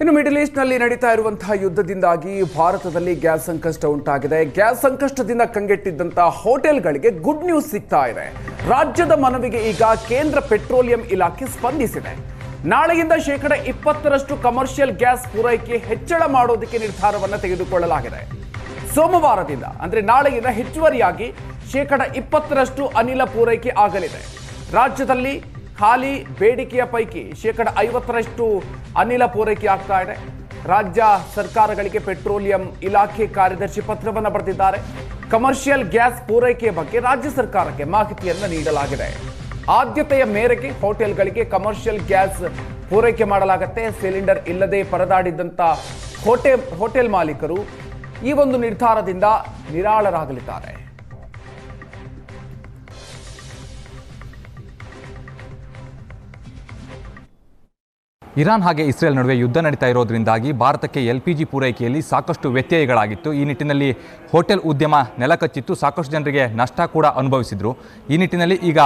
ಇನ್ನು ಮಿಡಲ್ ಈಸ್ಟ್ನಲ್ಲಿ ನಡೀತಾ ಇರುವಂತಹ ಯುದ್ಧದಿಂದಾಗಿ ಭಾರತದಲ್ಲಿ ಗ್ಯಾಸ್ ಸಂಕಷ್ಟ ಉಂಟಾಗಿದೆ. ಗ್ಯಾಸ್ ಸಂಕಷ್ಟದಿಂದ ಕಂಗೆಟ್ಟಿದ್ದಂತಹ ಹೋಟೆಲ್ಗಳಿಗೆ ಗುಡ್ ನ್ಯೂಸ್ ಸಿಗ್ತಾ ಇದೆ. ರಾಜ್ಯದ ಮನವಿಗೆ ಈಗ ಕೇಂದ್ರ ಪೆಟ್ರೋಲಿಯಂ ಇಲಾಖೆ ಸ್ಪಂದಿಸಿದೆ. ನಾಳೆಯಿಂದ 20% ಕಮರ್ಷಿಯಲ್ ಗ್ಯಾಸ್ ಪೂರೈಕೆ ಹೆಚ್ಚಳ ಮಾಡೋದಕ್ಕೆ ನಿರ್ಧಾರವನ್ನು ತೆಗೆದುಕೊಳ್ಳಲಾಗಿದೆ. ಸೋಮವಾರದಿಂದ ಅಂದ್ರೆ ನಾಳೆಯಿಂದ ಹೆಚ್ಚುವರಿಯಾಗಿ 20% ಅನಿಲ ಪೂರೈಕೆ ಆಗಲಿದೆ. ರಾಜ್ಯದಲ್ಲಿ ಖಾಲಿ ಬೇಡಿಕೆಯ ಪೈಕಿ 50% ಅನಿಲ ಪೂರೈಕೆ ಆಗ್ತಾ ಇದೆ. ರಾಜ್ಯ ಸರ್ಕಾರಗಳಿಗೆ ಪೆಟ್ರೋಲಿಯಂ ಇಲಾಖೆ ಕಾರ್ಯದರ್ಶಿ ಪತ್ರವನ್ನು ಬರೆದಿದ್ದಾರೆ. ಕಮರ್ಷಿಯಲ್ ಗ್ಯಾಸ್ ಪೂರೈಕೆಯ ಬಗ್ಗೆ ರಾಜ್ಯ ಸರ್ಕಾರಕ್ಕೆ ಮಾಹಿತಿಯನ್ನು ನೀಡಲಾಗಿದೆ. ಆದ್ಯತೆಯ ಮೇರೆಗೆ ಹೋಟೆಲ್ಗಳಿಗೆ ಕಮರ್ಷಿಯಲ್ ಗ್ಯಾಸ್ ಪೂರೈಕೆ ಮಾಡಲಾಗುತ್ತೆ. ಸಿಲಿಂಡರ್ ಇಲ್ಲದೆ ಪರದಾಡಿದ್ದಂಥ ಹೋಟೆಲ್ ಮಾಲೀಕರು ಈ ಒಂದು ನಿರ್ಧಾರದಿಂದ ನಿರಾಳರಾಗಲಿದ್ದಾರೆ. ಇರಾನ್ ಹಾಗೆ ಇಸ್ರೇಲ್ ನಡುವೆ ಯುದ್ಧ ನಡೀತಾ ಇರೋದ್ರಿಂದಾಗಿ ಭಾರತಕ್ಕೆ LPG ಪೂರೈಕೆಯಲ್ಲಿ ಸಾಕಷ್ಟು ವ್ಯತ್ಯಯಗಳಾಗಿತ್ತು. ಈ ನಿಟ್ಟಿನಲ್ಲಿ ಹೋಟೆಲ್ ಉದ್ಯಮ ನೆಲಕಚ್ಚಿತ್ತು. ಸಾಕಷ್ಟು ಜನರಿಗೆ ನಷ್ಟ ಕೂಡ ಅನುಭವಿಸಿದರು. ಈ ನಿಟ್ಟಿನಲ್ಲಿ ಈಗ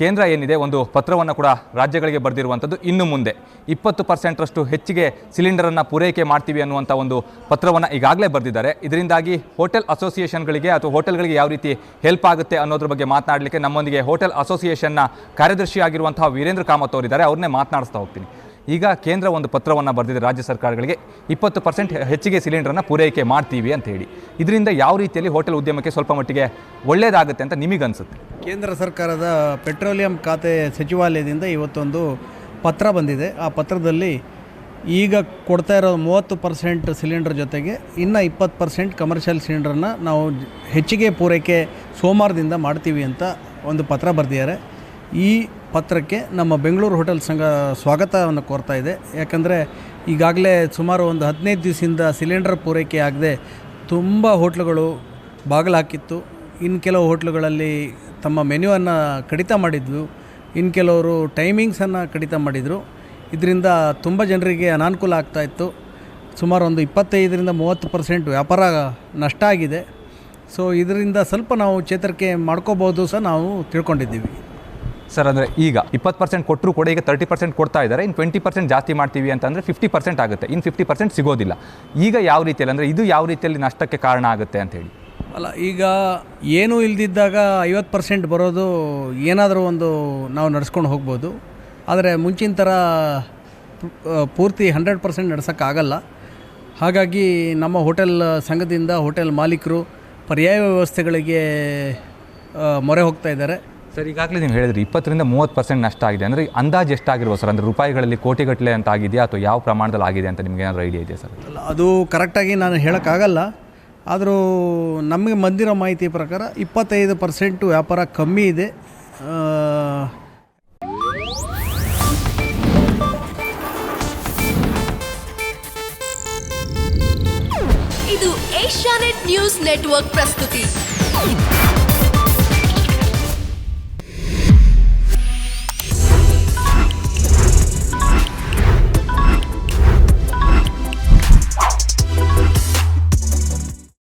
ಕೇಂದ್ರ ಏನಿದೆ ಒಂದು ಪತ್ರವನ್ನು ಕೂಡ ರಾಜ್ಯಗಳಿಗೆ ಬರೆದಿರುವಂಥದ್ದು. ಇನ್ನು ಮುಂದೆ 20% ಹೆಚ್ಚಿಗೆ ಸಿಲಿಂಡರನ್ನು ಪೂರೈಕೆ ಮಾಡ್ತೀವಿ ಅನ್ನುವಂಥ ಒಂದು ಪತ್ರವನ್ನು ಈಗಾಗಲೇ ಬರೆದಿದ್ದಾರೆ. ಇದರಿಂದಾಗಿ ಹೋಟೆಲ್ ಅಸೋಸಿಯೇಷನ್ಗಳಿಗೆ ಅಥವಾ ಹೋಟೆಲ್ಗಳಿಗೆ ಯಾವ ರೀತಿ ಹೆಲ್ಪ್ ಆಗುತ್ತೆ ಅನ್ನೋದ್ರ ಬಗ್ಗೆ ಮಾತನಾಡಲಿಕ್ಕೆ ನಮ್ಮೊಂದಿಗೆ ಹೋಟೆಲ್ ಅಸೋಸಿಯೇಷನ್ನ ಕಾರ್ಯದರ್ಶಿಯಾಗಿರುವಂತಹ ವೀರೇಂದ್ರ ಕಾಮತ್ ಅವರಿದ್ದಾರೆ. ಅವ್ರನ್ನೇ ಮಾತನಾಡಿಸ್ತಾ ಹೋಗ್ತೀನಿ. ಈಗ ಕೇಂದ್ರ ಒಂದು ಪತ್ರವನ್ನು ಬರೆದಿದೆ ರಾಜ್ಯ ಸರ್ಕಾರಗಳಿಗೆ 20% ಹೆಚ್ಚಿಗೆ ಸಿಲಿಂಡರನ್ನು ಪೂರೈಕೆ ಮಾಡ್ತೀವಿ ಅಂತ ಹೇಳಿ. ಇದರಿಂದ ಯಾವ ರೀತಿಯಲ್ಲಿ ಹೋಟೆಲ್ ಉದ್ಯಮಕ್ಕೆ ಸ್ವಲ್ಪ ಮಟ್ಟಿಗೆ ಒಳ್ಳೆಯದಾಗುತ್ತೆ ಅಂತ ನಿಮಗನ್ಸುತ್ತೆ? ಕೇಂದ್ರ ಸರ್ಕಾರದ ಪೆಟ್ರೋಲಿಯಂ ಖಾತೆ ಸಚಿವಾಲಯದಿಂದ ಇವತ್ತೊಂದು ಪತ್ರ ಬಂದಿದೆ. ಆ ಪತ್ರದಲ್ಲಿ ಈಗ ಕೊಡ್ತಾ ಇರೋ 30% ಸಿಲಿಂಡರ್ ಜೊತೆಗೆ ಇನ್ನು 20% ಕಮರ್ಷಿಯಲ್ ಸಿಲಿಂಡರನ್ನ ನಾವು ಹೆಚ್ಚಿಗೆ ಪೂರೈಕೆ ಸೋಮವಾರದಿಂದ ಮಾಡ್ತೀವಿ ಅಂತ ಒಂದು ಪತ್ರ ಬರೆದಿದ್ದಾರೆ. ಈ ಪತ್ರಕ್ಕೆ ನಮ್ಮ ಬೆಂಗಳೂರು ಹೋಟೆಲ್ ಸಂಘ ಸ್ವಾಗತವನ್ನು ಕೋರ್ತಾ ಇದೆ. ಯಾಕಂದರೆ ಈಗಾಗಲೇ ಸುಮಾರು ಒಂದು 15 ದಿವಸದಿಂದ ಸಿಲಿಂಡರ್ ಪೂರೈಕೆ ಆಗದೆ ತುಂಬ ಹೋಟ್ಲುಗಳು ಬಾಗಿಲು ಹಾಕಿತ್ತು. ಇನ್ನು ಕೆಲವು ಹೋಟ್ಲುಗಳಲ್ಲಿ ತಮ್ಮ ಮೆನ್ಯೂವನ್ನು ಕಡಿತ ಮಾಡಿದ್ವು. ಇನ್ನು ಕೆಲವರು ಟೈಮಿಂಗ್ಸನ್ನು ಕಡಿತ ಮಾಡಿದರು. ಇದರಿಂದ ತುಂಬ ಜನರಿಗೆ ಅನಾನುಕೂಲ ಆಗ್ತಾಯಿತ್ತು. ಸುಮಾರು ಒಂದು 25-30% ವ್ಯಾಪಾರ ನಷ್ಟ ಆಗಿದೆ. ಸೊ ಇದರಿಂದ ಸ್ವಲ್ಪ ನಾವು ಚೇತರಿಕೆ ಮಾಡ್ಕೋಬೋದು ಸಹ ನಾವು ತಿಳ್ಕೊಂಡಿದ್ದೀವಿ. ಸರ್, ಅಂದರೆ ಈಗ 20% ಕೊಟ್ಟರು ಕೂಡ ಈಗ 30% ಕೊಡ್ತಾ ಇದ್ದಾರೆ. ಇನ್ನು 20% ಜಾಸ್ತಿ ಮಾಡ್ತೀವಿ ಅಂತಂದರೆ 50% ಆಗುತ್ತೆ. ಇನ್ನು 50% ಸಿಗೋದಿಲ್ಲ. ಈಗ ಯಾವ ರೀತಿಯಲ್ಲಿ ಅಂದರೆ ಇದು ಯಾವ ರೀತಿಯಲ್ಲಿ ನಷ್ಟಕ್ಕೆ ಕಾರಣ ಆಗುತ್ತೆ ಅಂಥೇಳಿ? ಅಲ್ಲ, ಈಗ ಏನೂ ಇಲ್ದಿದ್ದಾಗ 50% ಬರೋದು ಏನಾದರೂ ಒಂದು ನಾವು ನಡೆಸ್ಕೊಂಡು ಹೋಗ್ಬೋದು. ಆದರೆ ಮುಂಚಿನ ಥರ ಪೂರ್ತಿ 100% ನಡೆಸೋಕ್ಕಾಗಲ್ಲ. ಹಾಗಾಗಿ ನಮ್ಮ ಹೋಟೆಲ್ ಸಂಘದಿಂದ ಹೋಟೆಲ್ ಮಾಲೀಕರು ಪರ್ಯಾಯ ವ್ಯವಸ್ಥೆಗಳಿಗೆ ಮೊರೆ ಹೋಗ್ತಾ ಇದ್ದಾರೆ. ಸರ್, ಈಗಾಗಲೇ ನೀವು ಹೇಳಿದ್ರಿ 20-30% ನಷ್ಟ ಆಗಿದೆ. ಅಂದರೆ ಅಂದಾಜು ಎಷ್ಟಾಗಿರ್ಬೋದು ಸರ್? ಅಂದರೆ ರೂಪಾಯಿಗಳಲ್ಲಿ ಕೋಟಿಗಟ್ಟಲೆ ಅಂತ ಆಗಿದೆಯಾ ಅಥವಾ ಯಾವ ಪ್ರಮಾಣದಲ್ಲಿ ಆಗಿದೆ ಅಂತ ನಿಮ್ಗೆ ಏನಾದರೂ ಐಡಿಯಾ ಇದೆಯಾ ಸರ್? ಅಲ್ಲ, ಅದು ಕರೆಕ್ಟಾಗಿ ನಾನು ಹೇಳೋಕ್ಕಾಗಲ್ಲ. ಆದರೂ ನಮಗೆ ಬಂದಿರೋ ಮಾಹಿತಿ ಪ್ರಕಾರ 25% ವ್ಯಾಪಾರ ಕಮ್ಮಿ ಇದೆ. ಇದು ಏಷ್ಯಾನೆಟ್ ನ್ಯೂಸ್ ನೆಟ್ವರ್ಕ್ ಪ್ರಸ್ತುತಿ.